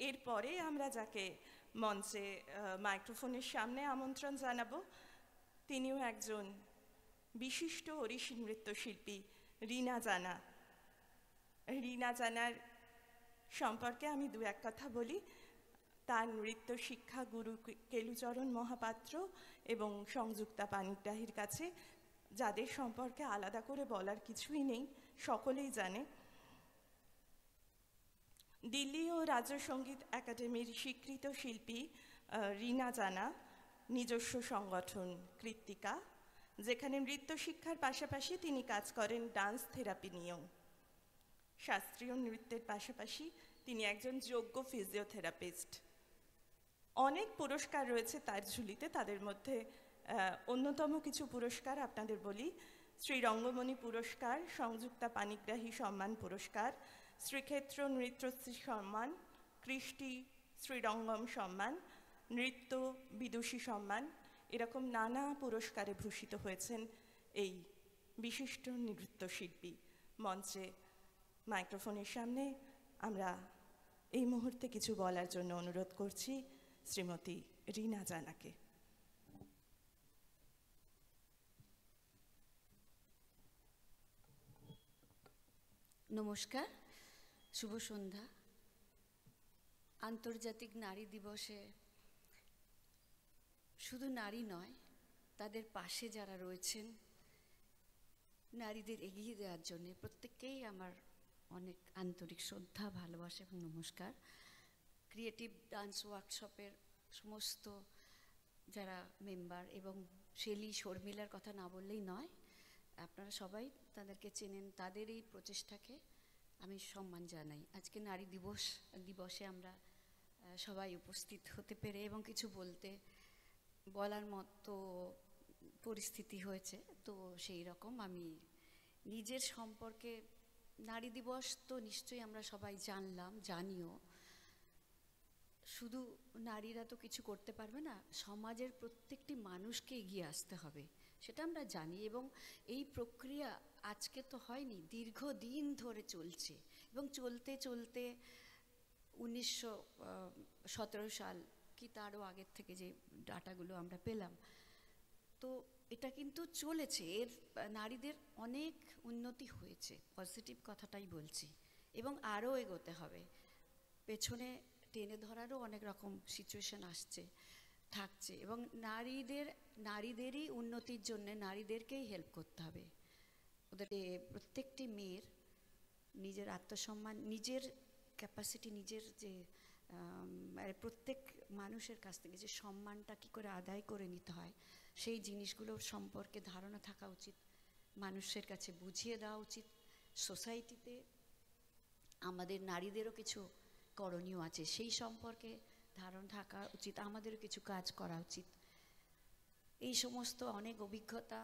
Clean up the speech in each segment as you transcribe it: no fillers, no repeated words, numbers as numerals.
এরপরে আমরা যাকে মঞ্চে মাইক্রোফোনের সামনে আমন্ত্রণ জানাবো, তিনিও একজন বিশিষ্ট ওড়িশি নৃত্যশিল্পী রীনা জানা। রীনা জানার সম্পর্কে আমি দু এক কথা বলি। তার নৃত্য শিক্ষা গুরু কেলুচরণ মহাপাত্র এবং সংযুক্তা পানিগ্রাহীর কাছে, যাদের সম্পর্কে আলাদা করে বলার কিছুই নেই, সকলেই জানে। দিল্লি ও রাজ্য সঙ্গীত একাডেমির স্বীকৃত শিল্পী রীনা জানা নিজস্ব সংগঠন কৃত্তিকা, যেখানে নৃত্য শিক্ষার পাশাপাশি তিনি কাজ করেন ডান্স থেরাপি নিয়েও। শাস্ত্রীয় নৃত্যের পাশাপাশি তিনি একজন যোগ্য ফিজিওথেরাপিস্ট। অনেক পুরস্কার রয়েছে তার ঝুলিতে, তাদের মধ্যে অন্যতম কিছু পুরস্কার আপনাদের বলি: শ্রী রঙ্গমণি পুরস্কার, সংযুক্তা পানিগ্রাহী সম্মান পুরস্কার, শ্রীক্ষেত্র নৃত্যশ্রী সম্মান, কৃষ্টি শ্রীরঙ্গম সম্মান, নৃত্য বিদুষী সম্মান, এরকম নানা পুরস্কারে ভূষিত হয়েছেন এই বিশিষ্ট নৃত্যশিল্পী। মঞ্চে মাইক্রোফোনের সামনে আমরা এই মুহূর্তে কিছু বলার জন্য অনুরোধ করছি শ্রীমতী রীনা জানাকে। নমস্কার, শুভ সন্ধ্যা। আন্তর্জাতিক নারী দিবসে শুধু নারী নয়, তাদের পাশে যারা রয়েছেন নারীদের এগিয়ে দেওয়ার জন্য প্রত্যেককেই আমার অনেক আন্তরিক শ্রদ্ধা, ভালোবাসা এবং নমস্কার। ক্রিয়েটিভ ডান্স ওয়ার্কশপের সমস্ত যারা মেম্বার এবং শেলি শর্মিলার কথা না বললেই নয়, আপনারা সবাই তাদেরকে চেনেন, তাদের এই প্রচেষ্টাকে আমি সম্মান জানাই। আজকে নারী দিবসে আমরা সবাই উপস্থিত হতে পেরে এবং কিছু বলার মতো পরিস্থিতি হয়েছে, তো সেই রকম আমি নিজের সম্পর্কে, নারী দিবস তো নিশ্চয়ই আমরা সবাই জানিও। শুধু নারীরা তো কিছু করতে পারবে না, সমাজের প্রত্যেকটি মানুষকে এগিয়ে আসতে হবে, সেটা আমরা জানি। এবং এই প্রক্রিয়া আজকে তো হয়নি, দীর্ঘদিন ধরে চলছে এবং চলতে চলতে 1917 সাল কি তারও আগের থেকে যে ডাটাগুলো আমরা পেলাম, তো এটা কিন্তু চলেছে। এর নারীদের অনেক উন্নতি হয়েছে, পজিটিভ কথাটাই বলছি, এবং আরও এগোতে হবে। পেছনে টেনে ধরারও অনেক রকম সিচুয়েশন থাকছে, এবং নারীদেরই উন্নতির জন্য নারীদেরকেই হেল্প করতে হবে। ওদের প্রত্যেকটি মেয়ের নিজের আত্মসম্মান, নিজের ক্যাপাসিটি, নিজের যে প্রত্যেক মানুষের কাছ থেকে যে সম্মানটা কী করে আদায় করে নিতে হয়, সেই জিনিসগুলোর সম্পর্কে ধারণা থাকা উচিত, মানুষের কাছে বুঝিয়ে দেওয়া উচিত। সোসাইটিতে আমাদের নারীদেরও কিছু করণীয় আছে, সেই সম্পর্কে ধারণা থাকা উচিত, আমাদেরও কিছু কাজ করা উচিত। এই সমস্ত অনেক অভিজ্ঞতা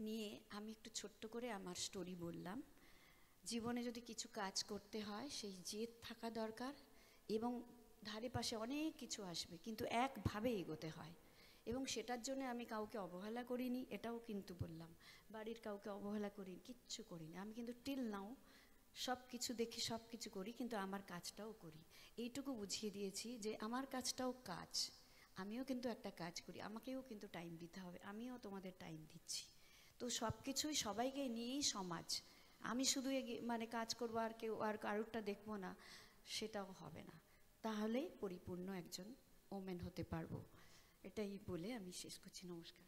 নিয়ে আমি একটু ছোট্ট করে আমার স্টোরি বললাম। জীবনে যদি কিছু কাজ করতে হয়, সেই জেদ থাকা দরকার, এবং ধারে পাশে অনেক কিছু আসবে, কিন্তু একভাবে এগোতে হয়। এবং সেটার জন্য আমি কাউকে অবহেলা করিনি, এটাও কিন্তু বললাম। বাড়ির কাউকে অবহেলা করিনি, কিচ্ছু করিনি। আমি কিন্তু টিল নাও সব কিছু দেখি, সব কিছু করি, কিন্তু আমার কাজটাও করি। এইটুকু বুঝিয়ে দিয়েছি যে আমার কাজটাও কাজ, আমিও কিন্তু একটা কাজ করি, আমাকেও কিন্তু টাইম দিতে হবে, আমিও তোমাদের টাইম দিচ্ছি। তো সব কিছুই সবাইকে নিয়েই সমাজ। আমি শুধু কাজ করবো আর কারোরটা দেখবো না, সেটাও হবে না। তাহলেই পরিপূর্ণ একজন ওমেন হতে পারবো। এটাই বলে আমি শেষ করছি। নমস্কার।